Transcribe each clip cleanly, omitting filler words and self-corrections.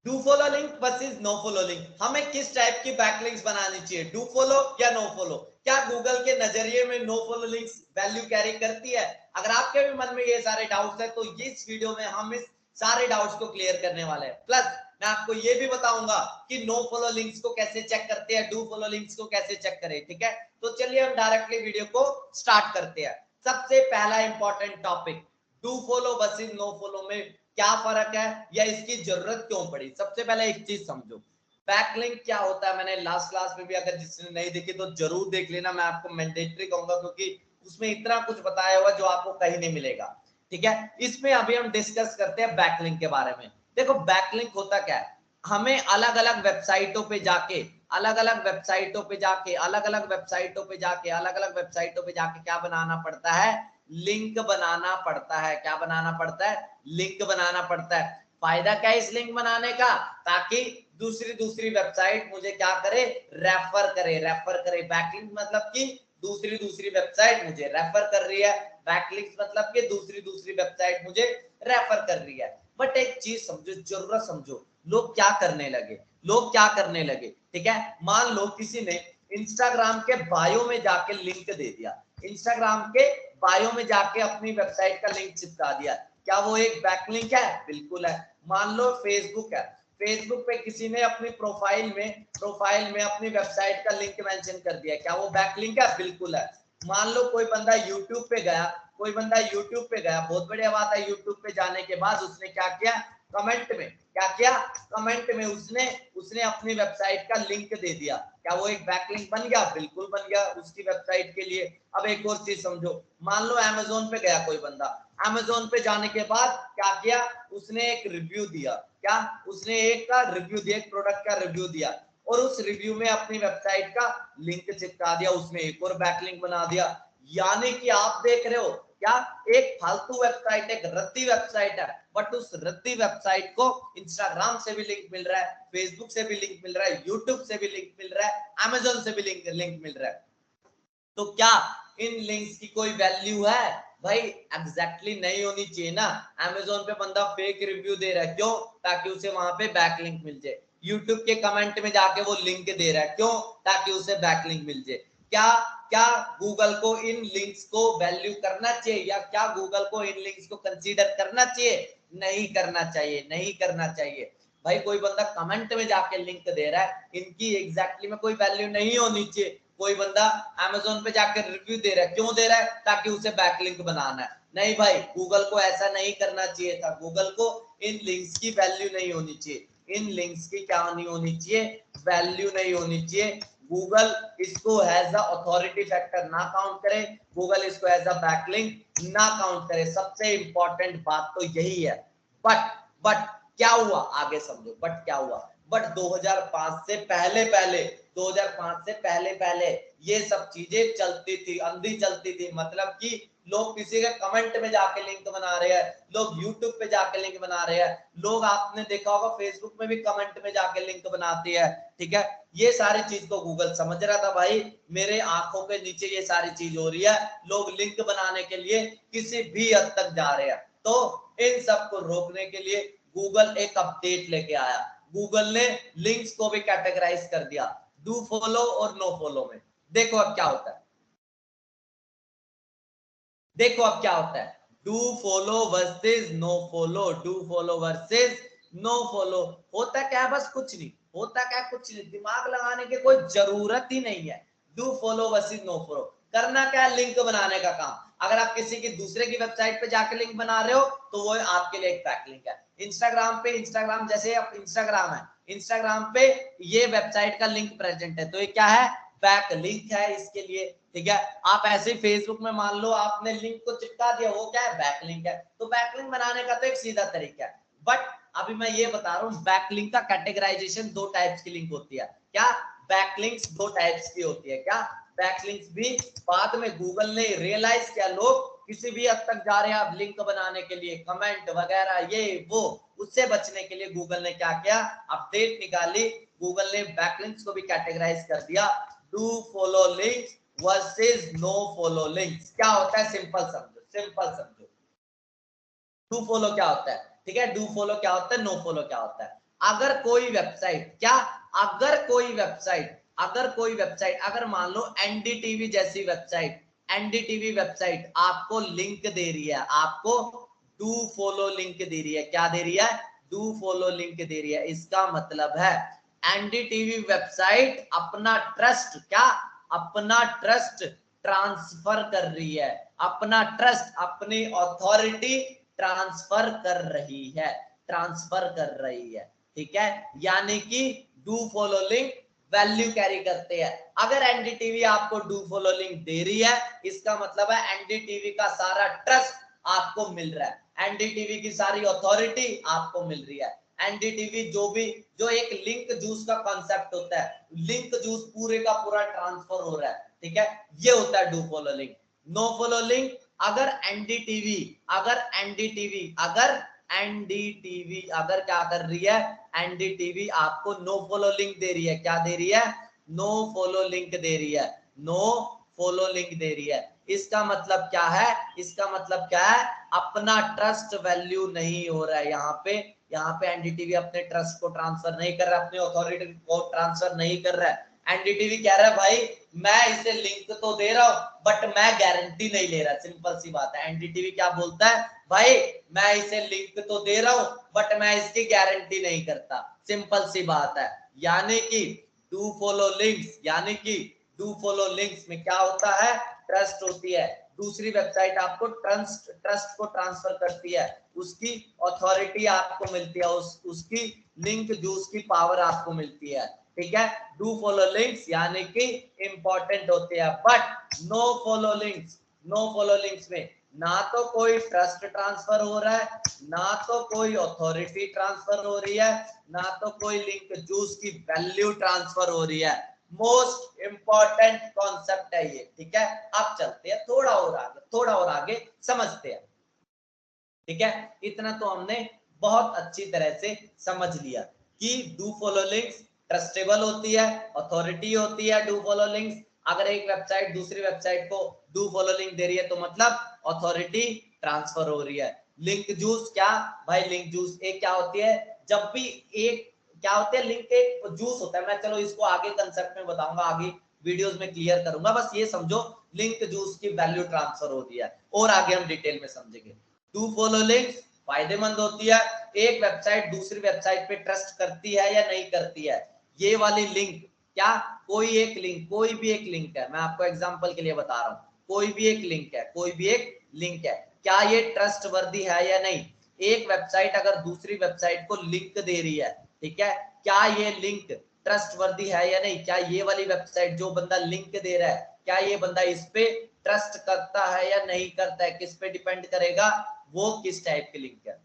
Do follow link versus no follow link, हमें किस type की बैकलिंक्स बनानी चाहिए, डू फॉलो या नो फॉलो? क्या गूगल के नजरिए में no follow links value carry करती है? अगर आपके भी मन में ये सारे डाउट्स है तो इस वीडियो में हम इस सारे डाउट्स को क्लियर करने वाले हैं। प्लस मैं आपको ये भी बताऊंगा कि नो फॉलो लिंक्स को कैसे चेक करते हैं, डू फॉलो लिंक्स को कैसे चेक करें। ठीक है, तो चलिए हम डायरेक्टली वीडियो को स्टार्ट करते हैं। सबसे पहला important topic, do follow versus no follow में क्या फर्क है या इसकी जरूरत क्यों पड़ी। सबसे पहले एक चीज समझो, बैकलिंक क्या होता है। मैंने लास्ट क्लास में भी, अगर जिसने नहीं देखी तो जरूर देख लेना, मैं आपको मैंडेटरी कहूंगा क्योंकि उसमें इतना कुछ बताया हुआ जो आपको कहीं नहीं मिलेगा। ठीक है, इसमें अभी हम डिस्कस करते हैं बैकलिंक के बारे में। देखो बैकलिंक होता क्या है, हमें अलग अलग वेबसाइटों पे जाके अलग अलग वेबसाइटों पे जाके अलग अलग वेबसाइटों पे जाके अलग अलग वेबसाइटों पे जाके क्या बनाना पड़ता है, लिंक बनाना पड़ता है। क्या बनाना पड़ता है, लिंक बनाना पड़ता है। फायदा क्या है इस लिंक बनाने का, ताकि दूसरी दूसरी वेबसाइट मुझे क्या करे, रेफर करे। रेफर करे, बैकलिंक मतलब कि दूसरी दूसरी वेबसाइट मुझे रेफर कर रही है। बैकलिंक मतलब कि दूसरी दूसरी वेबसाइट मुझे रेफर कर रही है। बट एक चीज समझो, जरूरत समझो, लोग क्या करने लगे, लोग क्या करने लगे। ठीक है, मान लो किसी ने इंस्टाग्राम के बायो में जाके लिंक दे दिया, इंस्टाग्राम के बायो में जाके अपनी वेबसाइट का लिंक चिपका दिया, क्या वो एक बैकलिंक है? बिल्कुल है। मान लो फेसबुक है, फेसबुक पे किसी ने अपनी प्रोफाइल में अपनी वेबसाइट का लिंक मेंशन कर दिया, क्या वो बैकलिंक है? बिल्कुल है। मान लो कोई बंदा यूट्यूब पे गया, कोई बंदा यूट्यूब पे गया, बहुत बढ़िया बात है, यूट्यूब पे जाने के बाद उसने क्या किया, कमेंट में क्या किया, कमेंट में उसने उसने अपनी वेबसाइट का लिंक दे दिया, क्या वो एक बैकलिंक बन गया? बिल्कुल बन गया उसकी वेबसाइट के लिए। अब एक और चीज समझो, मान लो अमेज़न पे गया कोई बंदा, अमेज़न पे जाने के बाद क्या किया, उसने एक रिव्यू दिया, क्या उसने एक का रिव्यू दिया, एक प्रोडक्ट का रिव्यू दिया, और उस रिव्यू में अपनी वेबसाइट का लिंक चिपका दिया, उसमें एक और बैकलिंक बना दिया। यानी कि आप देख रहे हो क्या, एक फालतू वेबसाइट, एक रद्दी वेबसाइट है, बट उस रद्दी वेबसाइट को इंस्टाग्राम से भी लिंक मिल रहा है, फेसबुक से भी लिंक मिल रहा है, यूट्यूब से भी लिंक मिल रहा है, अमेज़न से भी लिंक मिल रहा है। तो क्या इन लिंक्स की कोई वैल्यू है? भाई एग्जैक्टली नहीं होनी चाहिए ना। अमेज़न पे बंदा फेक रिव्यू दे रहा है, क्यों? ताकि उसे वहां पे बैकलिंक मिल जाए। यूट्यूब के कमेंट में जाके वो लिंक दे रहा है, क्यों? ताकि उसे बैकलिंक मिल जाए। क्या क्या गूगल को इन लिंक्स को वैल्यू करना चाहिए, या क्या गूगल को इन लिंक्स को कंसीडर करना चाहिए? नहीं करना चाहिए, नहीं करना चाहिए। भाई कोई बंदा कमेंट में जाके लिंक दे रहा है, इनकी एग्जैक्टली में कोई वैल्यू नहीं होनी चाहिए। कोई बंदा अमेज़न पे जाकर रिव्यू दे रहा है, क्यों दे रहा है? ताकि उसे बैकलिंक बनाना है। नहीं भाई, गूगल को ऐसा नहीं करना चाहिए था। गूगल को इन लिंक्स की वैल्यू नहीं होनी चाहिए, इन लिंक्स की क्या नहीं होनी चाहिए, वैल्यू नहीं होनी चाहिए। गूगल इसको एज अ अथॉरिटी फैक्टर ना काउंट करे, गूगल इसको एज अ बैकलिंक ना काउंट करे। सबसे इंपॉर्टेंट बात तो यही है। बट क्या हुआ, आगे समझो, बट क्या हुआ, बट 2005 से पहले पहले 2005 से पहले पहले ये सब चीजें चलती थी, अंधी चलती थी। मतलब कि लोग किसी के कमेंट में जाके लिंक बना रहे हैं, लोग यूट्यूब पे जाके लिंक बना रहे हैं, लोग आपने देखा होगा फेसबुक में भी कमेंट में जाके लिंक बनाते हैं। ठीक है, ये सारी चीज को गूगल समझ रहा था, भाई मेरे आंखों के नीचे ये सारी चीज हो रही है, लोग लिंक बनाने के लिए किसी भी हद तक जा रहे हैं। तो इन सब को रोकने के लिए गूगल एक अपडेट लेके आया, गूगल ने लिंक्स को भी कैटेगराइज कर दिया डू फॉलो और नो फॉलो में। देखो अब क्या होता है, देखो अब क्या होता है, do follow versus no follow, do follow versus no follow. होता क्या है, बस कुछ नहीं होता, क्या कुछ नहीं, दिमाग लगाने की कोई जरूरत ही नहीं है। Do follow versus no follow करना क्या है, लिंक बनाने का काम। अगर आप किसी की दूसरे की वेबसाइट पे जाके लिंक बना रहे हो तो वो आपके लिए एक बैकलिंक है। इंस्टाग्राम पे, इंस्टाग्राम जैसे इंस्टाग्राम है, इंस्टाग्राम पे ये वेबसाइट का लिंक प्रेजेंट है, तो ये क्या है, बैक लिंक है इसके लिए। ठीक है, आप ऐसे ही फेसबुक में मान लो आपने लिंक को चिपका दिया, वो क्या है, बैकलिंक है। तो बैकलिंक बनाने का तो एक सीधा तरीका है। बट अभी मैं ये बता रहा हूँ, बैकलिंक का कैटेगराइजेशन दो टाइप्स की लिंक होती है। क्या, बैकलिंक्स दो टाइप्स की होती है। क्या, बैकलिंक्स भी बाद में गूगल ने रियलाइज किया, लोग किसी भी हद तक जा रहे हैं आप लिंक बनाने के लिए, कमेंट वगैरह ये वो, उससे बचने के लिए गूगल ने क्या किया, अपडेट निकाली, गूगल ने बैकलिंक्स को भी कैटेगराइज कर दिया, do follow links versus no follow links. क्या होता है, सिंपल समझो, सिंपल समझो, डू फॉलो क्या होता है। ठीक है, डू फॉलो क्या होता है, नो फॉलो क्या होता है। अगर कोई वेबसाइट क्या, अगर कोई वेबसाइट अगर मान लो एनडीटीवी जैसी वेबसाइट, एनडीटीवी वेबसाइट आपको लिंक दे रही है, आपको डू फॉलो लिंक दे रही है, क्या दे रही है, डू फॉलो लिंक दे रही है, इसका मतलब है एनडीटीवी वेबसाइट अपना ट्रस्ट क्या, अपना ट्रस्ट ट्रांसफर कर रही है, अपना ट्रस्ट, अपनी अथॉरिटी ट्रांसफर कर रही है, ट्रांसफर कर रही है, ठीक है। यानी कि do follow link value carry करते हैं। अगर एनडीटीवी आपको डू फॉलो लिंक दे रही है, इसका मतलब है एनडीटीवी का सारा ट्रस्ट आपको मिल रहा है, एनडीटीवी की सारी अथॉरिटी आपको मिल रही है। एनडीटीवी जो एक लिंक जूस का कॉन्सेप्ट होता है, लिंक जूस पूरे का पूरा ट्रांसफर हो रहा है, ठीक है, ये होता है do follow link. No follow link, अगर एनडीटीवी अगर क्या कर रही है, एनडीटीवी आपको नो फॉलो लिंक दे रही है, क्या दे रही है, नो फॉलो लिंक दे रही है, नो फॉलो लिंक दे रही है, इसका मतलब क्या है, इसका मतलब क्या है, अपना ट्रस्ट वैल्यू नहीं हो रहा है यहाँ पे एनडीटीवी अपने ट्रस्ट को ट्रांसफर नहीं कर रहा, अपनी अथॉरिटी को ट्रांसफर नहीं कर रहा है। एनडीटीवी कह रहा है भाई मैं इसे लिंक तो दे रहा हूं बट मैं गारंटी नहीं ले रहा, सिंपल सी बात है। एनडीटीवी क्या बोलता है, भाई मैं इसे लिंक तो दे रहा हूं बट मैं इसकी गारंटी नहीं करता, सिंपल सी बात है। यानी कि डू फॉलो लिंक्स, यानी कि डू फॉलो लिंक्स में क्या होता है, ट्रस्ट होती है, दूसरी वेबसाइट आपको ट्रस्ट को ट्रांसफर करती है, उसकी अथॉरिटी आपको मिलती है, उसकी लिंक जूस की पावर आपको मिलती है, ठीक है। डू फॉलो लिंक्स यानी कि इंपॉर्टेंट होते हैं, बट नो फॉलो लिंक्स में ना तो कोई ट्रस्ट ट्रांसफर हो रहा है, ना तो कोई अथॉरिटी ट्रांसफर हो रही है, ना तो कोई लिंक जूस की वैल्यू ट्रांसफर हो रही है। मोस्ट इंपॉर्टेंट कॉन्सेप्ट है ये, ठीक है। अब चलते हैं थोड़ा और आगे समझते हैं, ठीक है। इतना तो हमने बहुत अच्छी तरह से समझ लिया कि डू फॉलो लिंक्स ट्रस्टेबल होती है, अथॉरिटी होती है डू फॉलो लिंक्स। अगर एक वेबसाइट दूसरी वेबसाइट को डू फॉलो लिंक दे रही है तो मतलब अथॉरिटी ट्रांसफर हो रही है। लिंक जूस क्या भाई, लिंक जूस एक क्या होती है, जब भी एक क्या होते हैं, लिंक एक जूस होता है, मैं चलो इसको आगे कंसेप्ट में बताऊंगा, आगे वीडियोस में क्लियर करूंगा, बस ये समझो लिंक जूस की वैल्यू ट्रांसफर होती है, और आगे हम डिटेल में समझेंगे। डू फॉलो लिंक्स फायदेमंद होती है, एक वेबसाइट दूसरी वेबसाइट पे ट्रस्ट करती है या नहीं करती है, ये वाली लिंक क्या, कोई भी एक लिंक है, मैं आपको एग्जांपल के लिए बता रहा हूं, कोई भी एक लिंक है, क्या ये ट्रस्ट वर्दी है या नहीं। एक वेबसाइट अगर दूसरी वेबसाइट को लिंक दे रही है, ठीक है, क्या ये लिंक ट्रस्ट वर्दी है या नहीं, क्या ये वाली वेबसाइट जो बंदा लिंक दे रहा है, क्या ये बंदा इस पे ट्रस्ट करता है या नहीं करता है, किस पे डिपेंड करेगा, वो किस टाइप की लिंक है।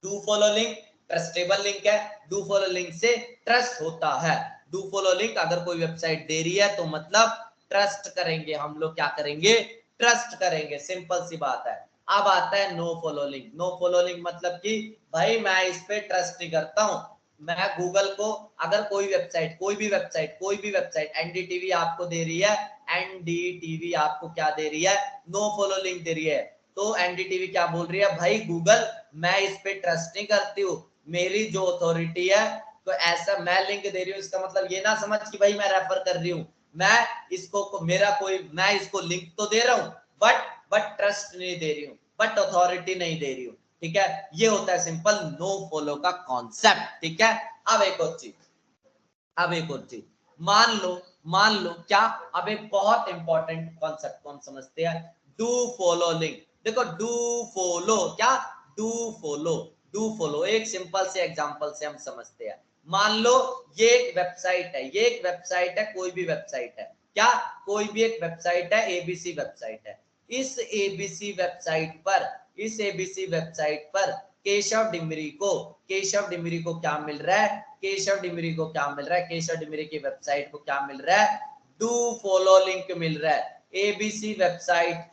Do follow link trustable link है, डू फॉलो लिंक से ट्रस्ट होता है। डू फॉलो लिंक अगर कोई वेबसाइट दे रही है तो मतलब ट्रस्ट करेंगे हम लोग, क्या करेंगे, ट्रस्ट करेंगे, सिंपल सी बात है। अब आता है no follow link. No follow link मतलब कि भाई मैं इस पे ट्रस्ट नहीं करता हूं, मैं गूगल को अगर कोई भी वेबसाइट एनडीटीवी आपको दे रही है, एनडीटीवी आपको क्या दे रही है, नो फॉलो लिंक दे रही है, तो एनडीटीवी क्या बोल रही है, भाई गूगल मैं इस पे ट्रस्ट नहीं करती हूँ, मेरी जो अथॉरिटी है, तो ऐसा मैं लिंक दे रही हूँ, इसका मतलब ये ना समझ कि भाई मैं रेफर कर रही हूँ, मैं इसको लिंक तो दे रहा हूँ बट ट्रस्ट नहीं दे रही हूँ, बट अथॉरिटी नहीं दे रही हूँ, ठीक है। ये होता है सिंपल नो फॉलो का कॉन्सेप्ट, ठीक है। अब एक और चीज मान लो क्या, अब एक बहुत इंपॉर्टेंट कॉन्सेप्ट को हम समझते हैं, डू फॉलो लिंक। देखो डू फॉलो क्या, डू फॉलो एक सिंपल से एग्जांपल से हम समझते हैं। मान लो ये एक वेबसाइट है, कोई भी वेबसाइट है, क्या कोई भी एक वेबसाइट है, एबीसी वेबसाइट है। इस एबीसी वेबसाइट पर केशव डिमरी को क्या मिल रहा है, केशव डिमरी की वेबसाइट को क्या मिल रहा है, डू फॉलो लिंक मिल रहा है। एबीसी वेबसाइट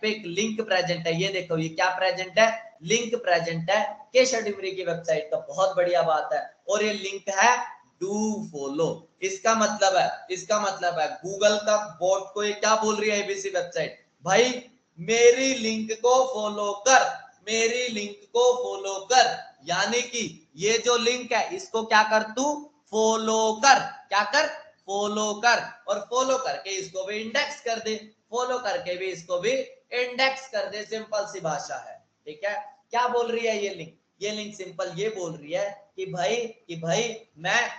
पे एक लिंक प्रेजेंट है, ये देखो ये क्या प्रेजेंट है, लिंक प्रेजेंट है केशव डिमरी की वेबसाइट का, बहुत बढ़िया बात है, और ये लिंक है डू फॉलो। इसका मतलब है गूगल का बॉट को ये क्या बोल रही है, एबीसी वेबसाइट, भाई मेरी लिंक को फॉलो कर, मेरी लिंक को फॉलो कर, यानी कि ये जो लिंक है इसको क्या कर, तू फॉलो कर, क्या कर, फॉलो कर, और फॉलो करके इसको भी इंडेक्स कर दे, फॉलो करके भी इसको भी इंडेक्स कर दे, सिंपल सी भाषा है। ठीक है, क्या बोल रही है ये लिंक, ये लिंक सिंपल ये बोल रही है कि भाई मैं,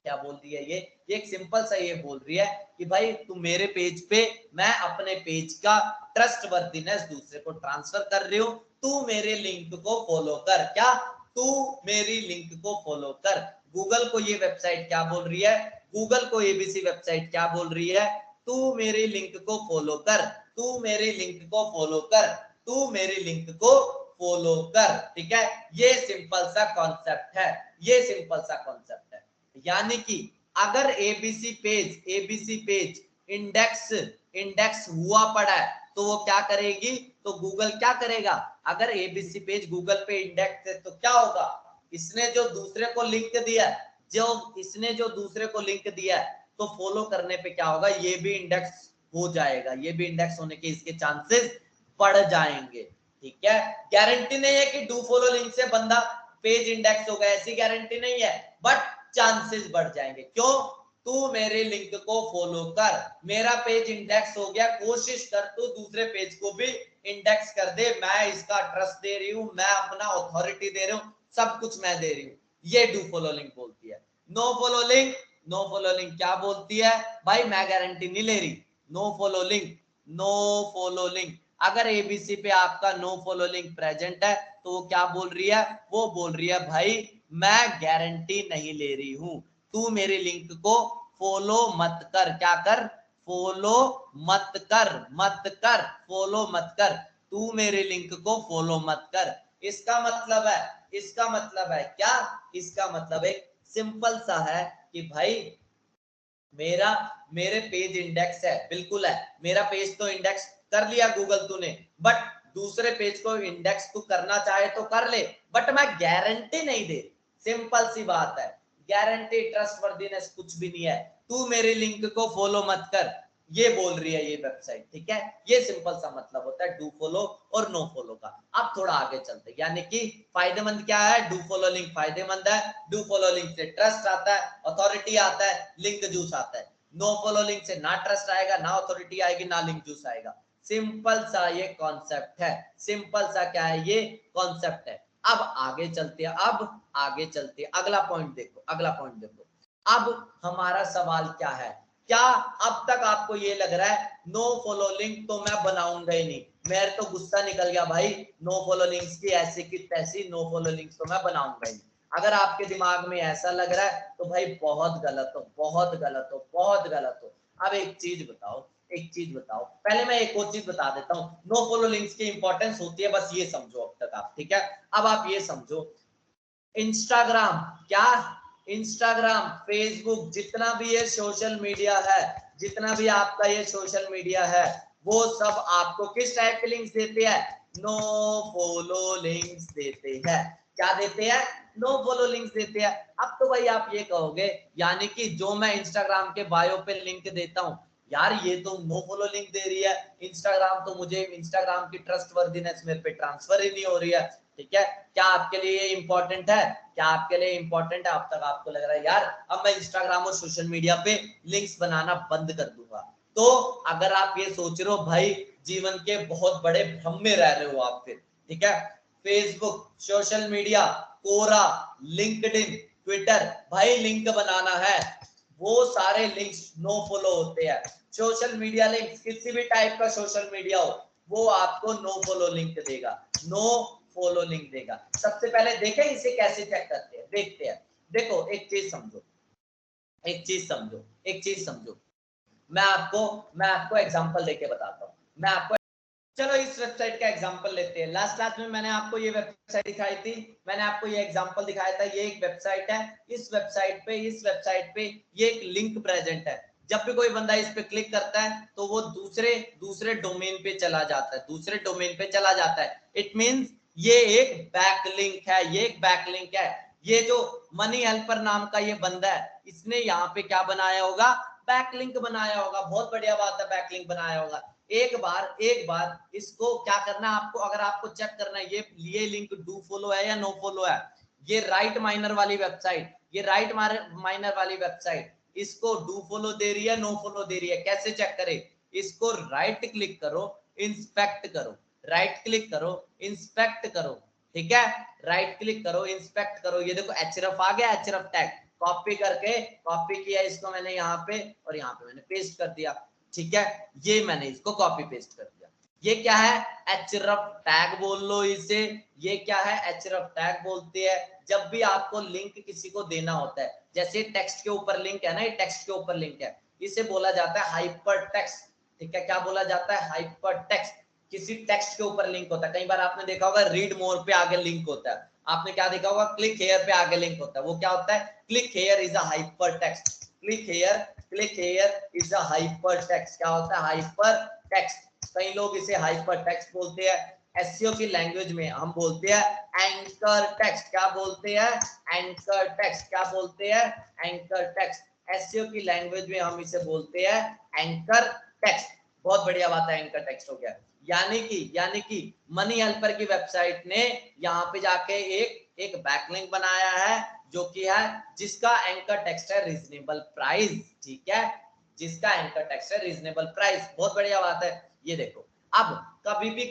क्या बोल रही है ये एक सिंपल सा ये बोल रही है कि भाई तू मेरे पेज पे, मैं अपने पेज का ट्रस्ट वर्दीनेस दूसरे को ट्रांसफर कर रही हूं, तू मेरे लिंक को फॉलो कर, क्या, तू मेरी लिंक को फॉलो कर। गूगल को ये वेबसाइट क्या बोल रही है, गूगल को एबीसी वेबसाइट क्या बोल रही है, तू मेरी लिंक को फॉलो कर, तू मेरी लिंक को फॉलो कर, तू मेरी लिंक को फॉलो कर। ठीक है, ये सिंपल सा कॉन्सेप्ट है, ये सिंपल सा कॉन्सेप्ट है। यानी कि अगर एबीसी पेज इंडेक्स हुआ पड़ा है तो वो क्या करेगी, तो गूगल क्या करेगा, अगर एबीसी पेज गूगल पे इंडेक्स है तो क्या होगा, इसने जो दूसरे को लिंक दिया है, इसने जो दूसरे को लिंक दिया है, तो फॉलो करने पे क्या होगा, ये भी इंडेक्स हो जाएगा, ये भी इंडेक्स होने के इसके चांसेस बढ़ जाएंगे। ठीक है, गारंटी नहीं है कि डू फॉलो लिंक से बंदा पेज इंडेक्स होगा, ऐसी गारंटी नहीं है, बट चांसेस बढ़ जाएंगे। क्यों, तू मेरे लिंक को फॉलो कर, मेरा पेज इंडेक्स हो गया, कोशिश कर तू दूसरे पेज को भी इंडेक्स कर दे, मैं इसका ट्रस्ट दे रही हूं, मैं अपना अथॉरिटी दे रही हूं, सब कुछ मैं दे रही हूं। ये डू फॉलो लिंक बोलती है। No follow link, no follow link क्या बोलती है, भाई मैं गारंटी नहीं ले रही, no follow link, no follow link, अगर एबीसी पे आपका नो फॉलो लिंक प्रेजेंट है तो वो क्या बोल रही है, वो बोल रही है भाई मैं गारंटी नहीं ले रही हूं, तू मेरी लिंक को फॉलो मत कर, क्या कर, फॉलो मत कर, फॉलो मत कर, तू मेरे लिंक को फॉलो मत कर। इसका मतलब है, इसका मतलब है क्या, इसका मतलब एक सिंपल सा है कि भाई मेरा, मेरे पेज इंडेक्स है, बिल्कुल है, मेरा पेज तो इंडेक्स कर लिया गूगल तूने, बट दूसरे पेज को इंडेक्स तू करना चाहे तो कर ले, बट मैं गारंटी नहीं दे, सिंपल सी बात है, गारंटी ट्रस्टवर्दीनेस कुछ भी नहीं है, तू मेरे लिंक को फॉलो मत कर, ये बोल रही है ये वेबसाइट। ठीक है, ये सिंपल सा मतलब होता है डू फॉलो और नो फॉलो का। अब थोड़ा आगे चलते हैं, यानी कि फायदेमंद क्या है, डू फॉलो लिंक फायदेमंद है, डू फॉलो लिंक से ट्रस्ट आता है, अथॉरिटी आता है, लिंक जूस आता है। नो फॉलो लिंक से ना ट्रस्ट आएगा, ना अथॉरिटी आएगी, ना लिंक जूस आएगा। सिंपल सा ये कॉन्सेप्ट है, सिंपल सा क्या है, ये कॉन्सेप्ट है। अब आगे चलते हैं, अब आगे चलते हैं, अगला पॉइंट देखो, अगला पॉइंट देखो। अब हमारा सवाल क्या है, क्या अब तक आपको ये लग रहा है नो फॉलो लिंक तो मैं बनाऊंगा ही नहीं, मेरे तो गुस्सा निकल गया भाई, नो फॉलो लिंक्स की ऐसी की तैसी, नो फॉलो लिंक्स तो मैं बनाऊंगा ही नहीं, अगर आपके दिमाग में ऐसा लग रहा है तो भाई बहुत गलत हो, बहुत गलत हो, बहुत गलत हो। अब एक चीज बताओ, एक चीज बताओ, पहले मैं एक और चीज बता देता हूँ, नो फॉलो लिंक्स की इंपॉर्टेंस होती है, बस ये समझो अब तक आप। ठीक है, अब आप ये समझो, इंस्टाग्राम, क्या, इंस्टाग्राम, फेसबुक, जितना भी ये सोशल मीडिया है, जितना भी आपका ये सोशल मीडिया है, वो सब आपको किस टाइप के लिंक्स देते हैं, नो फॉलो लिंक्स देते हैं। क्या देते हैं, नो फॉलो लिंक्स देते हैं। अब तो भाई आप ये कहोगे, यानी कि जो मैं इंस्टाग्राम के बायो पे लिंक देता हूं, यार ये तो नो फॉलो लिंक दे रही है, इंस्टाग्राम तो मुझे, इंस्टाग्राम की ट्रस्ट वर्दीनेस मेरे पे ट्रांसफर ही नहीं हो रही है। ठीक है, क्या आपके लिए ये इंपॉर्टेंट है, क्या आपके लिए इंपॉर्टेंट है, अब तक आपको लग रहा है यार अब मैं इंस्टाग्राम और सोशल मीडिया पे लिंक्स बनाना बंद कर दूंगा, तो अगर आप ये सोच रहे हो भाई, जीवन के बहुत बड़े भ्रम में रह रहे हो आप फिर। ठीक है, फेसबुक, सोशल मीडिया, कोरा, लिंक्डइन, ट्विटर, भाई लिंक बनाना है, वो सारे लिंक्स नो फॉलो होते हैं। सोशल मीडिया लिंक्स, किसी भी टाइप का सोशल मीडिया हो, वो आपको नो फॉलो लिंक देगा, नो फॉलो लिंक देगा। सबसे पहले देखें इसे कैसे चेक करते हैं, देखते हैं। देखो एक चीज समझो, एक चीज समझो, एक चीज समझो, मैं आपको एग्जांपल देके बताता हूँ, मैं आपको, चलो इस वेबसाइट का एग्जांपल लेते हैं। लास्ट क्लास में मैंने आपको ये वेबसाइट दिखाई थी, मैंने आपको ये एग्जांपल दिखाया था, ये एक वेबसाइट है, इस वेबसाइट पे ये एक लिंक प्रेजेंट है, जब भी कोई बंदा इस पे क्लिक करता है तो वो दूसरे डोमेन पे चला जाता है, दूसरे डोमेन पे चला जाता है। इट मींस ये एक बैकलिंक है, ये एक बैकलिंक है। ये जो मनी हेल्पर नाम का ये बंदा है, इसने यहाँ पे क्या बनाया होगा, बैकलिंक बनाया होगा, बहुत बढ़िया बात है, बैकलिंक बनाया होगा। एक बार इसको क्या करना है आपको, अगर आपको चेक करना है ये लिंक डू फॉलो है या नो फॉलो है, ये राइट माइनर वाली वेबसाइट, ये राइट माइनर वाली वेबसाइट इसको डू फॉलो दे रही है, नो फॉलो दे रही है, कैसे चेक करें? इसको राइट क्लिक करो, इंस्पेक्ट करो, राइट क्लिक करो, इंस्पेक्ट करो, ठीक है, राइट क्लिक करो, इंस्पेक्ट करो, ये देखो एचरफ आ गया, एचरफ टैग कॉपी करके कॉपी किया इसको मैंने यहाँ पे और यहाँ पे मैंने पेस्ट कर दिया, ठीक है, ये मैंने इसको कॉपी पेस्ट कर दिया। ये क्या है? एचरफ टैग बोल लो इसे, ये क्या है? एचरफ टैग बोलते हैं। जब भी आपको लिंक किसी को देना होता है, जैसे टेक्स्ट के ऊपर लिंक है ना, ये टेक्स्ट के ऊपर लिंक है, इसे बोला जाता है हाइपर टेक्स्ट, ठीक है, क्या बोला जाता है? Hyper text. किसी टेक्स्ट के ऊपर लिंक होता है, कई बार आपने देखा होगा रीड मोर पे आगे लिंक होता है, आपने क्या देखा होगा? क्लिक हेयर पे आगे लिंक होता है, वो क्या होता है? Click here is a hyper text, click here is a hyper text, क्या होता है? Hyper text. कई लोग इसे हाइपर टेक्स्ट बोलते हैं, एसईओ की लैंग्वेज में हम बोलते हैं एंकर टेक्स्ट, क्या बोलते हैं? एंकर टेक्स्ट, क्या बोलते हैं? Anchor text. एसईओ की लैंग्वेज में हम इसे बोलते हैं एंकर टेक्स्ट। बहुत बढ़िया बात है, एंकर टेक्स्ट हो गया। यानी कि मनी हेल्पर की वेबसाइट ने यहाँ पे जाके एक बैकलिंक बनाया है जो कि है जिसका एंकर टेक्स्ट है रीजनेबल प्राइस, ठीक है, जिसका एंकर टेक्स्ट है रीजनेबल प्राइस। बहुत बढ़िया बात है। ये देखो, अब कभी भी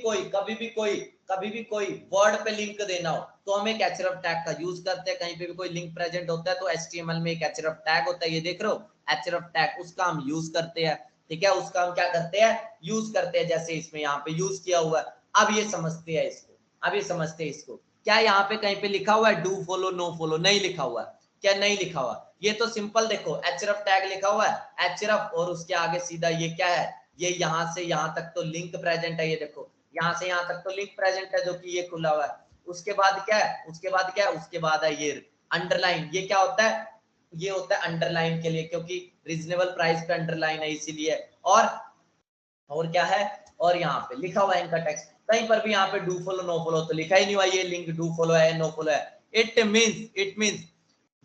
कोई वर्ड पे लिंक देना हो तो हम एक एचरफ टैग का यूज करते हैं। कहीं पे भी कोई लिंक प्रेजेंट होता है तो एचटीएमएल में एक एचरफ टैग होता है, ये देख रहे हो एचरफ टैग, उसका हम यूज करते हैं, ठीक है, उसका हम क्या करते हैं? यूज करते हैं, जैसे इसमें यहाँ पे यूज किया हुआ है। अब ये समझते हैं इसको, अब ये समझते हैं इसको। क्या यहाँ पे कहीं पे लिखा हुआ है डू फॉलो नो फॉलो? नहीं लिखा हुआ। क्या नहीं लिखा हुआ? ये तो सिंपल देखो, एचरफ टैग लिखा हुआ है, एचरफ, और उसके आगे सीधा ये क्या है? ये यहाँ से यहाँ तक तो लिंक प्रेजेंट है, ये देखो यहाँ से यहाँ तक तो लिंक प्रेजेंट है जो कि ये खुला हुआ है। उसके बाद क्या है? उसके बाद क्या है? उसके बाद है ये अंडरलाइन। ये क्या होता है? ये होता है अंडरलाइन के लिए, क्योंकि रीजनेबल प्राइस पे अंडरलाइन है इसीलिए। और क्या है? और यहाँ पे लिखा हुआ है इनका टेक्स्ट, कहीं पर भी यहाँ पे डू फॉलो नो फॉलो तो लिखा ही नहीं हुआ, ये लिंक डू फॉलो है नो फॉलो है। इट मींस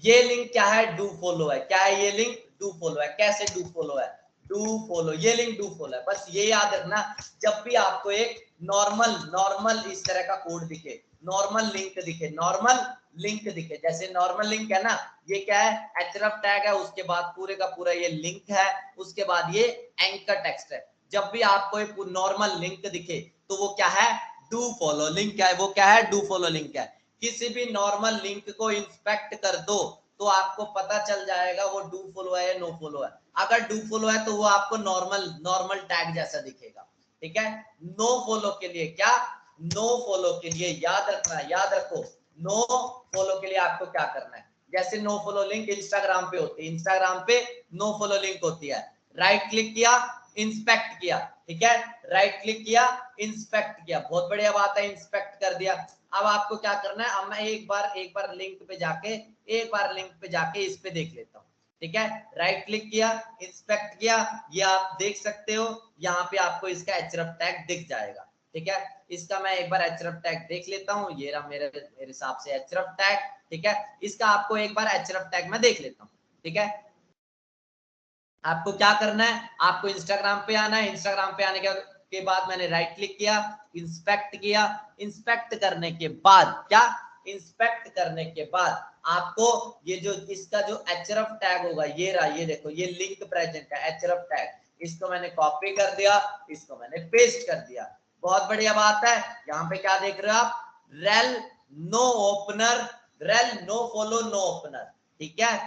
ये लिंक क्या है? डू फॉलो है। क्या है ये लिंक? डू फॉलो है। कैसे डू फॉलो है? डू फॉलो, ये लिंक डू फॉलो है। बस ये याद रखना, जब भी आपको एक नॉर्मल इस तरह का कोड दिखे, नॉर्मल लिंक दिखे, जैसे नॉर्मल लिंक है ना, ये क्या है? एचरफ टैग है, उसके बाद पूरे का पूरा ये लिंक है, उसके बाद ये एंकर टेक्स्ट है। जब भी आपको एक नॉर्मल लिंक दिखे तो वो क्या है? डू फॉलो लिंक है। वो क्या है? डू फॉलो लिंक है। किसी भी नॉर्मल लिंक को इंस्पेक्ट कर दो तो आपको पता चल जाएगा वो डू फॉलो है या नो फॉलो है। अगर डू फॉलो है तो वो आपको नॉर्मल टैग जैसा दिखेगा, ठीक है। नो फॉलो के लिए क्या? नो फॉलो के लिए याद रखना, याद रखो, नो फॉलो के लिए आपको क्या करना है? जैसे नो फॉलो लिंक इंस्टाग्राम पे होती है, इंस्टाग्राम पे नो फॉलो लिंक होती है, राइट क्लिक किया, इंस्पेक्ट किया, ठीक है, राइट क्लिक किया, इंस्पेक्ट किया, बहुत बढ़िया बात है, इंस्पेक्ट कर दिया। अब आपको क्या करना है? अब मैं एक बार लिंक पे जाके इस पे देख लेता हूँ, ठीक है, राइट क्लिक किया, इंस्पेक्ट किया, ये आप देख सकते हो, यहाँ पे आपको इसका एचरफ टैग दिख जाएगा, ठीक है। इसका मैं एक बार एचरफ टैग देख लेता हूँ, ये रहा मेरे हिसाब से एचरफ टैग, ठीक है। इसका आपको एक बार एचरफ टैग मैं देख लेता हूँ, ठीक है। आपको क्या करना है? आपको इंस्टाग्राम पे आना है, इंस्टाग्राम पे आने के बाद मैंने राइट क्लिक किया, इंस्पेक्ट किया, इंस्पेक्ट करने के बाद क्या? इंस्पेक्ट करने के बाद आपको ये जो इसका जो एचरफ टैग होगा, ये रहा, ये देखो, ये लिंक प्रेजेंट है, एचरफ टैग, इसको मैंने कॉपी कर दिया, इसको मैंने पेस्ट कर दिया। बहुत बढ़िया बात है। यहाँ पे क्या देख रहे हो आप? Rel no opener, rel no follow no opener, ठीक है।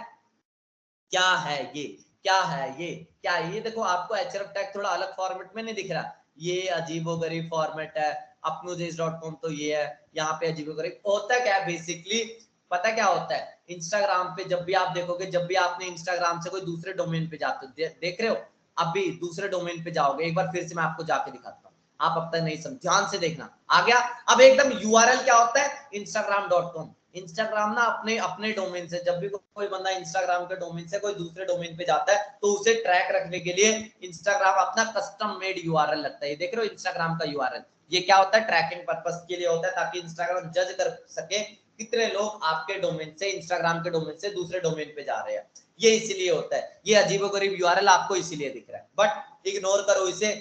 क्या है ये? क्या है ये? क्या है ये? देखो आपको एचरफ टैग थोड़ा अलग फॉर्मेट में नहीं दिख रहा, ये अजीबोगरीब फॉर्मेट है। अपनोजेस.com तो ये है, यहाँ पे अजीबोगरीब होता क्या है बेसिकली? पता क्या होता है? इंस्टाग्राम पे जब भी आप देखोगे, जब भी आपने इंस्टाग्राम से कोई दूसरे डोमेन पे जाते हो, देख रहे हो, अभी दूसरे डोमेन पे जाओगे, एक बार फिर से मैं आपको जाके दिखाता हूँ, आप अब तक नहीं समझ, ध्यान से देखना, आ गया। अब एकदम यूआरएल क्या होता है? instagram.com। इंस्टाग्राम ना अपने अपने डोमेन से, जब भी कोई बंदा इंस्टाग्राम के डोमेन से कोई दूसरे डोमेन पे जाता है तो उसे ट्रैक रखने के लिए इंस्टाग्राम अपना कस्टम मेड यूआरएल लगता है। देख रहे हो इंस्टाग्राम का यूआरएल, ये क्या होता है? ट्रैकिंग पर्पस के लिए होता है, ताकि इंस्टाग्राम जज कर सके कितने लोग आपके डोमेन से, इंस्टाग्राम के डोमेन से दूसरे डोमेन पे जा रहे हैं। ये इसीलिए होता है, ये अजीबोगरीब यूआरएल आपको इसीलिए दिख रहा है, बट इग्नोर करो इसे,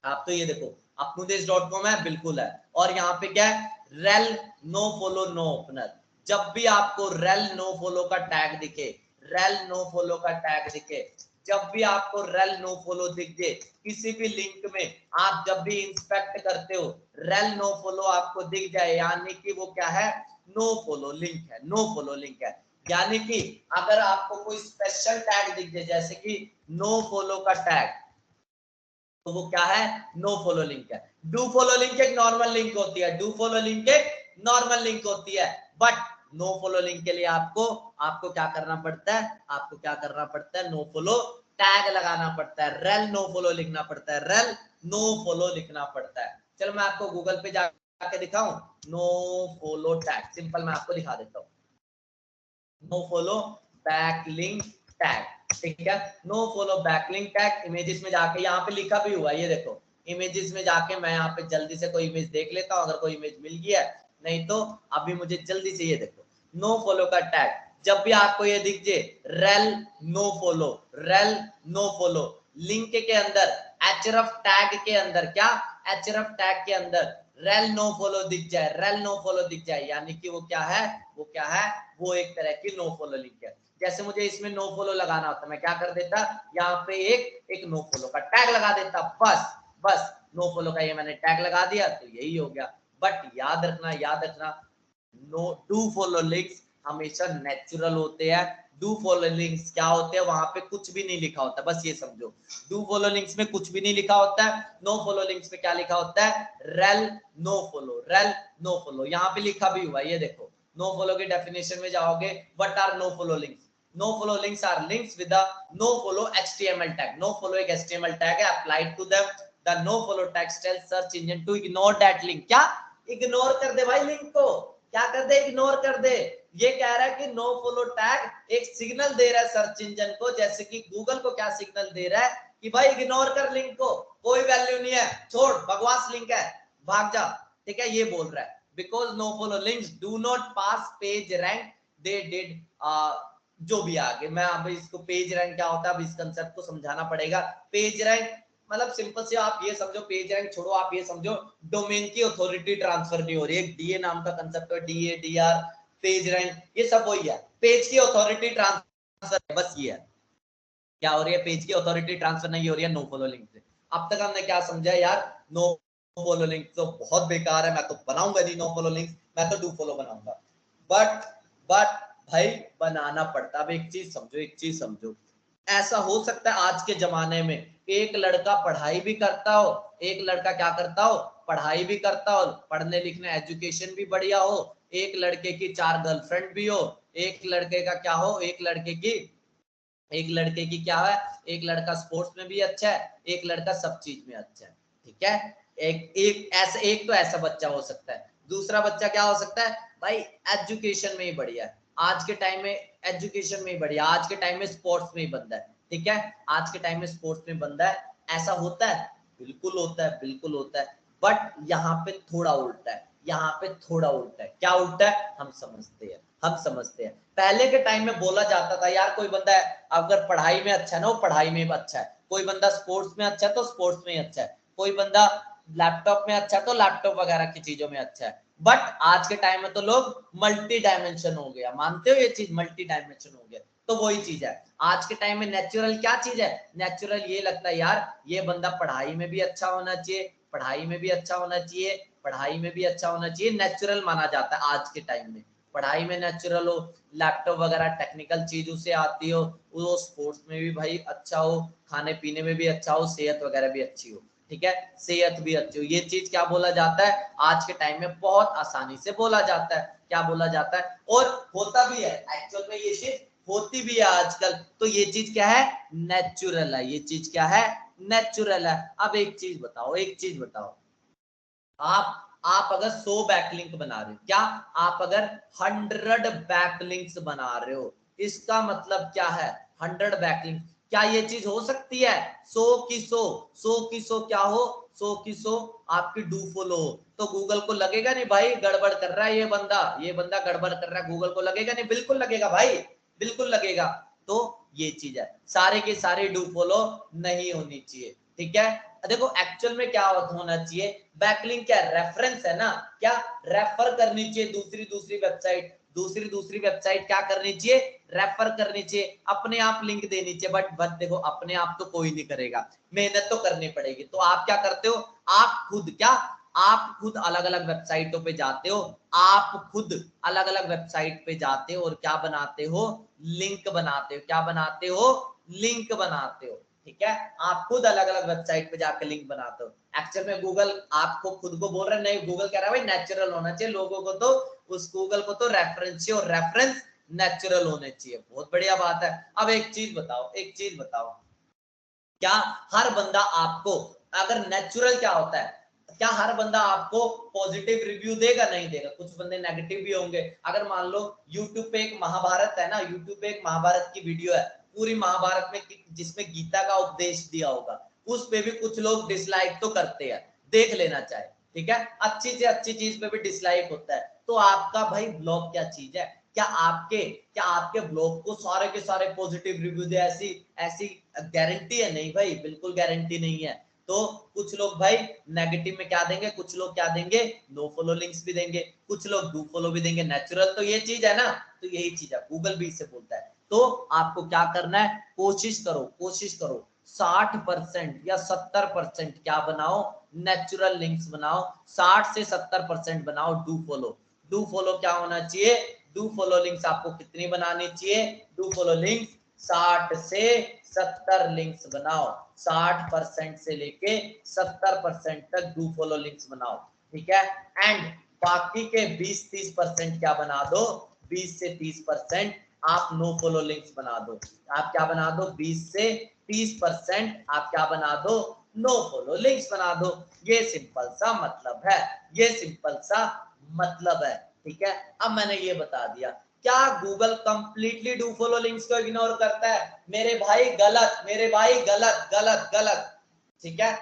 आप तो ये देखो apnudesh.com है, बिल्कुल है। और यहाँ पे क्या है, rel no follow no opener. जब भी आपको रेल नो फॉलो का टैग दिखे, रेल नो फॉलो का टैग दिखे, जब भी आपको रेल नो फॉलो दिख जाए किसी भी लिंक में, आप जब भी इंस्पेक्ट करते हो रेल नो फॉलो आपको दिख जाए, यानी कि वो क्या है, नो फॉलो लिंक है, नो फॉलो लिंक है। यानी कि अगर आपको कोई स्पेशल टैग दिख जाए, जैसे कि नो फॉलो का टैग, तो वो क्या है, नो फॉलो लिंक है। डू फॉलो लिंक एक नॉर्मल लिंक होती है, डू फॉलो लिंक एक नॉर्मल लिंक होती है, बट नो फॉलो लिंक के लिए आपको आपको क्या करना पड़ता है, आपको क्या करना पड़ता है, नो फॉलो टैग लगाना पड़ता है, रेल नो फॉलो लिखना पड़ता है, रेल नो फॉलो लिखना पड़ता है। चलो मैं आपको गूगल पे जाके दिखाऊं, नो फॉलो टैग, सिंपल मैं आपको दिखा देता हूँ, नो फॉलो बैकलिंक टैग, ठीक है, no follow backlink tag. Images में जाके यहाँ पे लिखा भी हुआ है, ये देखो इमेजेस में जाके मैं यहाँ पे जल्दी से कोई इमेज देख लेता हूँ, अगर कोई इमेज मिल गया है, नहीं तो अभी मुझे जल्दी से ये देखो नो फॉलो का टैग। जब भी आपको ये दिख जाए rel no follow, rel no follow, link के अंदर एचरफ टैग के अंदर, क्या एचरफ टैग के अंदर रेल नो फॉलो दिख जाए, रेल नो फॉलो दिख जाए, यानी कि वो क्या है, वो क्या है, वो एक तरह की नो फॉलो लिंक है। जैसे मुझे इसमें नो फॉलो लगाना होता, मैं क्या कर देता, यहाँ पे एक नो फॉलो का टैग लगा देता, बस बस नो फॉलो का ये मैंने टैग लगा दिया, तो यही हो गया। बट याद रखना, याद रखना, नो डू फॉलो लिंक्स हमेशा नेचुरल होते हैं। डू फॉलो लिंक्स क्या होते हैं, वहां पे कुछ भी नहीं लिखा होता, बस ये समझो, डू फॉलो लिंक्स में कुछ भी नहीं लिखा होता है। नो फॉलो लिंक्स में क्या लिखा होता है, rel no follow, rel no follow, यहाँ पे लिखा भी हुआ है, ये देखो नो फॉलो की डेफिनेशन में जाओगे, what are no follow links, no follow links are links with the no follow html tag, no follow एक html tag है, applied to them the no follow tag tells search engine to ignore that link, क्या ignore कर दे भाई link को, क्या कर दे, ignore कर दे। ये कह रहा है कि नो फॉलो टैग एक सिग्नल दे रहा है सर्च इंजन को, जैसे कि गूगल को क्या सिग्नल दे रहा है कि भाई इग्नोर कर लिंक को, कोई वैल्यू नहीं है, छोड़, बकवास लिंक है, भाग जा, ठीक है, ये बोल रहा है। Because no follow links do not pass page rank, they did जो भी आगे, मैं अब इसको पेज रैंक क्या होता है, अब इस कंसेप्ट को समझाना पड़ेगा। पेज रैंक मतलब सिंपल से आप ये समझो, पेज रैंक छोड़ो, आप ये समझो डोमेन की अथॉरिटी ट्रांसफर नहीं हो रही है, डीए नाम का कंसेप्ट है, डीए डीआर पेज रैंक, ये सब वही है, पेज की अथॉरिटी ट्रांसफर, बस ये है, क्या हो रही है, पेज की अथॉरिटी ट्रांसफर नहीं हो रही है नो फॉलो लिंक से। अब तक हमने क्या समझा यार, नो फॉलो लिंक तो बहुत बेकार है, मैं तो बनाऊंगा नहीं नो फॉलो लिंक, मैं तो डू फॉलो बनाऊंगा, बट बट भाई बनाना पड़ता। अब एक चीज समझो, एक चीज समझो, ऐसा हो सकता है आज के जमाने में एक लड़का पढ़ाई भी करता हो, एक लड़का क्या करता हो, पढ़ाई भी करता हो, पढ़ने लिखने एजुकेशन भी बढ़िया हो, एक लड़के की 4 गर्लफ्रेंड भी हो, एक लड़के का क्या हो, एक लड़के की क्या है, एक लड़का स्पोर्ट्स में भी अच्छा है, एक लड़का सब चीज में अच्छा है, ठीक है, एक एक ऐसा, एक तो ऐसा बच्चा हो सकता है। दूसरा बच्चा क्या हो सकता है, भाई एजुकेशन में ही बढ़िया है, आज के टाइम में एजुकेशन में ही बढ़िया, आज के टाइम में स्पोर्ट्स में ही बंदा है, ठीक है, आज के टाइम में स्पोर्ट्स में बंदा है, ऐसा होता है, बिल्कुल होता है, बिल्कुल होता है। बट यहाँ पे थोड़ा उल्टा है, यहाँ पे थोड़ा उल्टा है, क्या उल्टा है, हम समझते हैं, हम समझते हैं। पहले के टाइम में बोला जाता था यार कोई बंदा है अगर पढ़ाई में अच्छा है ना, वो पढ़ाई में अच्छा है, कोई बंदा स्पोर्ट्स में अच्छा है तो स्पोर्ट्स में ही अच्छा है, कोई बंदा लैपटॉप में अच्छा है तो लैपटॉप वगैरह की चीजों में अच्छा है। बट आज के टाइम में तो लोग मल्टी डायमेंशन हो गया, मानते हो ये चीज, मल्टी डायमेंशन हो गया, तो वही चीज है आज के टाइम में। नेचुरल क्या चीज है, नेचुरल ये लगता है यार ये बंदा पढ़ाई में भी अच्छा होना चाहिए, पढ़ाई में भी अच्छा होना चाहिए, पढ़ाई में भी अच्छा होना चाहिए, नेचुरल माना जाता है आज के टाइम में, पढ़ाई में नेचुरल हो, लैपटॉप वगैरह टेक्निकल चीज उसे आती हो, वो स्पोर्ट्स में भी भाई अच्छा हो, खाने पीने में भी अच्छा हो, सेहत वगैरह भी अच्छी हो, ठीक है, सेहत भी अच्छी हो, ये चीज क्या बोला जाता है आज के टाइम में, बहुत आसानी से बोला जाता है, क्या बोला जाता है, और होता भी है एक्चुअल में, ये चीज होती भी है आजकल, तो ये चीज क्या है, नेचुरल है, ये चीज क्या है, नेचुरल है। अब एक चीज बताओ, एक चीज बताओ, आप अगर 100 बैकलिंक बना रहे हो, क्या आप अगर 100 बैकलिंक्स बना रहे हो, इसका मतलब क्या है, 100 बैकलिंक, क्या ये चीज हो सकती है 100 की 100, 100 की 100 क्या हो, 100 की 100 आपकी डू फॉलो हो, तो गूगल को लगेगा नहीं भाई गड़बड़ कर रहा है ये बंदा गड़बड़ कर रहा है, गूगल को लगेगा नहीं, बिल्कुल लगेगा भाई, बिल्कुल लगेगा। तो ये चीज है, सारे के सारे डू फॉलो नहीं होनी चाहिए, ठीक है, देखो एक्चुअल में क्या होना चाहिए, बैकलिंक क्या रेफरेंस है ना, क्या रेफर करनी चाहिए दूसरी वेबसाइट, दूसरी वेबसाइट क्या करनी चाहिए, रेफर करनी चाहिए, अपने आप लिंक देनी चाहिए। बट देखो अपने आप तो कोई नहीं करेगा, मेहनत तो करनी पड़ेगी। तो आप क्या करते हो, आप खुद अलग अलग वेबसाइटों पे जाते हो, आप खुद अलग अलग वेबसाइट पे जाते हो और क्या बनाते हो, लिंक बनाते हो। क्या बनाते हो, लिंक बनाते हो। ठीक है, आप खुद अलग अलग वेबसाइट पे जाकर लिंक बनाते हो। एक्चुअल में गूगल आपको खुद को बोल रहा है, नहीं गूगल कह रहा है भाई नेचुरल होना चाहिए, लोगों को तो उस गूगल को तो रेफरेंस चाहिए और रेफरेंस नेचुरल होने चाहिए। बहुत बढ़िया बात है। अब एक चीज बताओ, क्या हर बंदा आपको, अगर नेचुरल क्या होता है, क्या हर बंदा आपको पॉजिटिव रिव्यू देगा, नहीं देगा, कुछ बंदे नेगेटिव भी होंगे। अगर मान लो यूट्यूब पे एक महाभारत है ना, यूट्यूब पे एक महाभारत की वीडियो है, पूरी महाभारत में जिसमें गीता का उपदेश दिया होगा, उस पे भी कुछ लोग डिसलाइक तो करते हैं, देख लेना चाहे। ठीक है, अच्छी से अच्छी चीज पे भी डिसलाइक होता है। तो आपका भाई ब्लॉग क्या चीज है, क्या आपके ब्लॉग को सारे के सारे पॉजिटिव रिव्यू दे, ऐसी ऐसी गारंटी है नहीं भाई, बिल्कुल गारंटी नहीं है। तो कुछ लोग भाई नेगेटिव में क्या देंगे, कुछ लोग क्या देंगे, नो फॉलो लिंक्स भी देंगे, कुछ लोग डू फॉलो भी देंगे। नेचुरल तो ये चीज है ना, तो यही चीज है, गूगल भी इसे बोलता है। तो आपको क्या करना है, कोशिश करो 60% या 70% क्या बनाओ, नेचुरल लिंक्स बनाओ, 60 से 70% बनाओ डू फॉलो क्या होना चाहिए, डू फॉलो लिंक्स आपको कितनी बनानी चाहिए, डू फॉलो लिंक्स 60 से 70 लिंक्स बनाओ, 60% से लेके 70% तक डू फॉलो लिंक्स बनाओ। ठीक है, एंड बाकी के 20-30% क्या बना दो, 20 से 30% आप नो फॉलो लिंक्स बना दो। आप क्या बना दो, 20 से 30% आप क्या बना दो, नो फॉलो लिंक्स बना दो। ये सिंपल सा मतलब है, ये सिंपल सा मतलब है। ठीक है, अब मैंने ये बता दिया। क्या Google completely do follow links को इग्नोर करता है, मेरे भाई गलत, मेरे भाई गलत गलत गलत। ठीक है,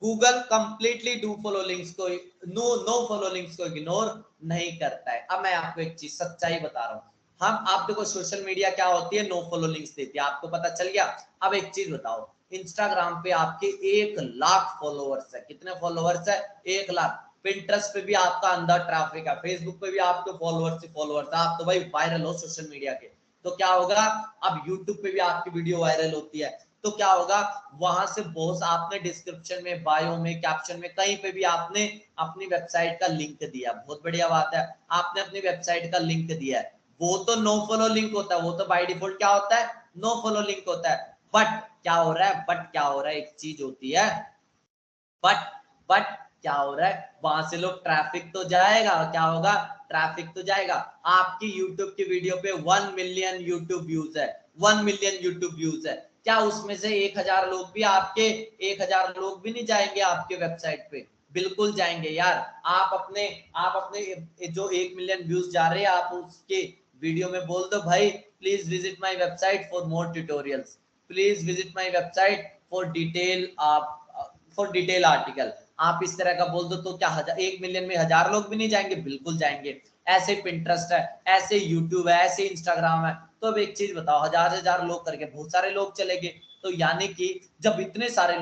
Google completely do follow links को, नो फॉलो लिंक्स को इग्नोर नहीं करता है। अब मैं आपको एक चीज सच्चाई बता रहा हूं, हम आप देखो सोशल मीडिया क्या होती है, नो फॉलो लिंक्स देती है, आपको पता चल गया। अब एक चीज बताओ, इंस्टाग्राम पे आपके 1 लाख फॉलोअर्स है, कितने फॉलोअर्स है, 1 लाख। पिंटरेस्ट पे भी आपका अंदर ट्रैफिक है, फेसबुक पे भी आपके फॉलोअर्स है, आप तो भाई वायरल हो सोशल मीडिया के। तो क्या होगा, अब यूट्यूब पे भी आपकी वीडियो वायरल होती है, तो क्या होगा, वहां से बहुत आपने डिस्क्रिप्शन में, बायो में, कैप्शन में, कहीं पे भी आपने अपनी वेबसाइट का लिंक दिया, बहुत बढ़िया बात है, आपने अपनी वेबसाइट का लिंक दिया है, वो तो नो फॉलो लिंक होता है, वो तो बाय डिफॉल्ट क्या होता है, नो फॉलो लिंक होता है। बट क्या हो रहा है, एक चीज होती है, बट बट क्या हो रहा है, वहां से लोग ट्रैफिक तो जाएगा, क्या होगा, ट्रैफिक तो जाएगा। आपकी यूट्यूब की वीडियो पे 1 मिलियन यूट्यूब व्यूज है, 1 मिलियन यूट्यूब व्यूज है, क्या उसमें से 1000 लोग भी आपके, 1000 लोग भी नहीं जाएंगे आपके वेबसाइट पे, बिल्कुल जाएंगे यार। आप अपने जो 1 मिलियन व्यूज जा रहे हैं, आप उसके वीडियो में बोल दो भाई please visit my website for more tutorials, please visit my website for detail article. आप इस तरह का बोल दो तो क्या 1 मिलियन में 1000 लोग भी नहीं जाएंगे, बिल्कुल जाएंगे। ऐसे पिंटरेस्ट है, ऐसे यूट्यूब है, ऐसे इंस्टाग्राम है। तो अब एक चीज बताओ, 1000 लोग करके बहुत सारे लोग चलेंगे, तो यानी कि जब इतने सारे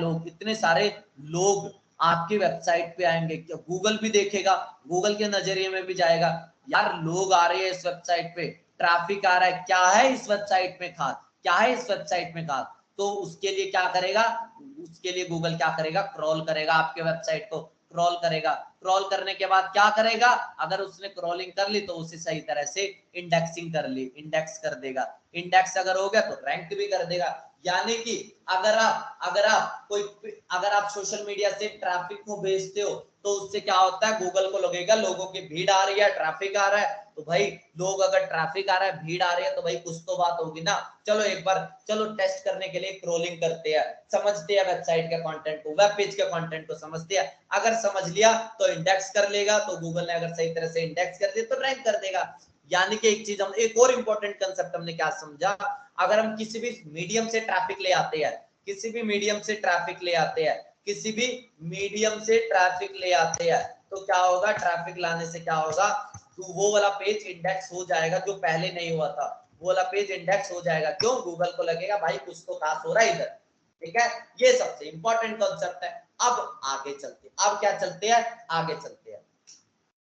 लोग आपकी वेबसाइट पे आएंगे, गूगल भी देखेगा, गूगल के नजरिए में भी जाएगा, यार लोग आ रहे हैं इस वेबसाइट पे, ट्रैफिक आ रहा है, क्या है इस वेबसाइट में खास, क्या है इस वेबसाइट में खास, तो उसके लिए क्या करेगा, उसके लिए गूगल क्या करेगा, क्रॉल करेगा आपके वेबसाइट को, क्रॉल करेगा, क्रॉल करने के बाद क्या करेगा, अगर उसने क्रॉलिंग कर ली तो उसे सही तरह से इंडेक्सिंग कर ली, इंडेक्स कर देगा, इंडेक्स अगर हो गया तो रैंक भी कर देगा। यानी कि अगर आप सोशल मीडिया से ट्रैफिक को भेजते हो, तो उससे क्या होता है, गूगल को लगेगा लोगों की भीड़ आ रही है, ट्रैफिक आ रहा है, तो भाई लोग अगर ट्रैफिक आ रहा है, भीड़ आ रही है, तो भाई कुछ तो बात होगी ना। चलो टेस्ट करने के लिए क्रॉलिंग करते हैं, समझते हैं वेबसाइट के कंटेंट को, वेब पेज के कंटेंट को समझते हैं, अगर समझ लिया तो इंडेक्स कर लेगा, तो गूगल ने अगर सही तरह से इंडेक्स कर दिया तो रैंक कर देगा। यानी कि एक चीज हम, एक और इंपॉर्टेंट कंसेप्ट हमने क्या समझा, अगर हम किसी भी मीडियम से ट्रैफिक ले आते हैं, किसी भी मीडियम से ट्रैफिक ले आते हैं, किसी भी मीडियम से ट्रैफिक ले आते हैं, तो क्या होगा, ट्रैफिक लाने से क्या होगा, तो वो वाला पेज इंडेक्स हो जाएगा जो पहले नहीं हुआ था, वो वाला पेज इंडेक्स हो जाएगा। क्यों, गूगल को लगेगा भाई कुछ तो खास हो रहा है इधर, ठीक है, ये सबसे इंपॉर्टेंट कॉन्सेप्ट है। अब आगे चलते हैं, अब क्या चलते हैं, आगे चलते हैं।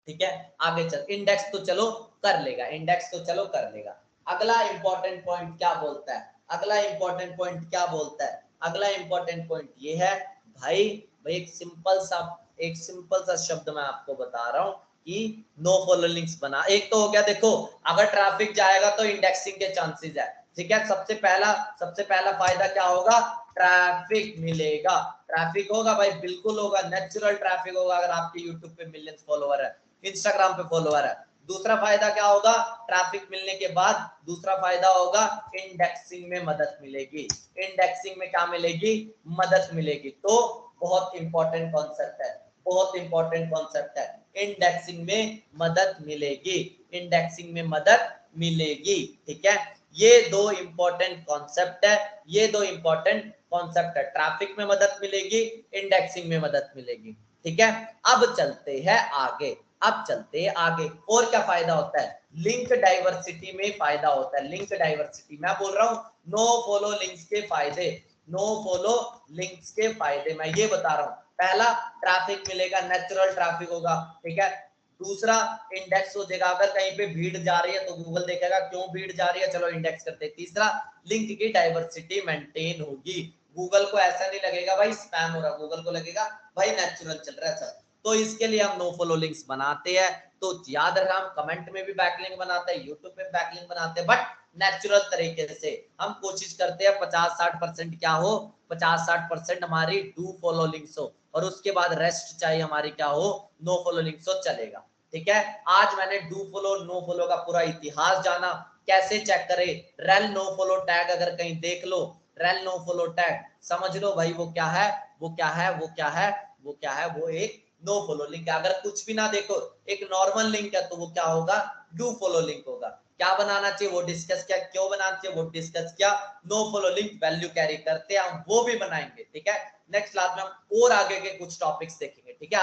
ठीक है, आगे चल, इंडेक्स तो चलो कर लेगा, इंडेक्स तो चलो कर लेगा। अगला इंपॉर्टेंट पॉइंट क्या बोलता है, अगला इंपॉर्टेंट पॉइंट क्या बोलता है, अगला इंपॉर्टेंट पॉइंट ये है भाई, भाई एक सिंपल सा शब्द मैं आपको बता रहा हूं कि नो फॉलो लिंक्स बना। एक तो हो गया, देखो अगर ट्रैफिक जाएगा तो इंडेक्सिंग के चांसेस है। ठीक है, सबसे पहला फायदा क्या होगा, ट्रैफिक मिलेगा। ट्रैफिक होगा भाई, बिल्कुल होगा, नेचुरल ट्रैफिक होगा अगर आपके यूट्यूब पे मिलियंस फॉलोवर है, इंस्टाग्राम पे फॉलोवर है। दूसरा फायदा क्या होगा, ट्रैफिक मिलने के बाद दूसरा फायदा होगा इंडेक्सिंग में मदद मिलेगी। इंडेक्सिंग में क्या मिलेगी, मदद मिलेगी। तो बहुत इंपॉर्टेंट कॉन्सेप्ट है, बहुत इंपॉर्टेंट कॉन्सेप्ट है, इंडेक्सिंग में मदद मिलेगी, इंडेक्सिंग में मदद मिलेगी। ठीक है, ये दो इंपॉर्टेंट कॉन्सेप्ट है, ये दो इंपॉर्टेंट कॉन्सेप्ट है, ट्रैफिक में मदद मिलेगी, इंडेक्सिंग में मदद मिलेगी। ठीक है, अब चलते हैं आगे, अब चलते हैं आगे। और क्या फायदा होता है, लिंक डाइवर्सिटी में फायदा होता है, लिंक डाइवर्सिटी मैं बोल रहा हूं, नो फॉलो लिंक्स के फायदे, नो फॉलो लिंक्स के फायदे मैं ये बता रहा हूं। पहला, ट्रैफिक मिलेगा, नेचुरल ट्रैफिक होगा। ठीक है, दूसरा, इंडेक्स हो जाएगा, अगर कहीं पे भीड़ जा रही है तो गूगल देखेगा क्यों भीड़ जा रही है, चलो इंडेक्स करते हैं। तीसरा, लिंक की डाइवर्सिटी मेंटेन होगी, गूगल को ऐसा नहीं लगेगा भाई स्पैम हो रहा, गूगल को लगेगा भाई नेचुरल चल रहा है सर। तो इसके लिए हम नो फॉलो लिंक्स बनाते हैं। तो याद रखा, हम कमेंट में भी बैकलिंक बनाते हैं, यूट्यूब पे बैकलिंक बनाते हैं, बट नेचुरल तरीके से हम कोशिश करते हैं 50-60% क्या हो, 50-60% हमारी डू फॉलो लिंक्स हो, और उसके बाद रेस्ट चाहिए हमारी क्या हो, नो फॉलो लिंक्स हो, चलेगा। ठीक है, आज मैंने डू फॉलो नो फॉलो का पूरा इतिहास जाना, कैसे चेक करें, रेल नो फॉलो टैग अगर कहीं देख लो, रेल नो फॉलो टैग समझ लो भाई वो क्या है, वो क्या है, वो क्या है, वो क्या है, वो एक नो फॉलो लिंक है। अगर कुछ भी ना देखो, एक नॉर्मल लिंक है, तो वो क्या होगा, डू फॉलो लिंक होगा। क्या बनाना चाहिए वो डिस्कस किया, क्यों बनाना चाहिए वो डिस्कस किया, no follow link value carry करते हैं हम, वो भी बनाएंगे। ठीक है, नेक्स्ट क्लास में हम और आगे के कुछ टॉपिक्स देखेंगे। ठीक है।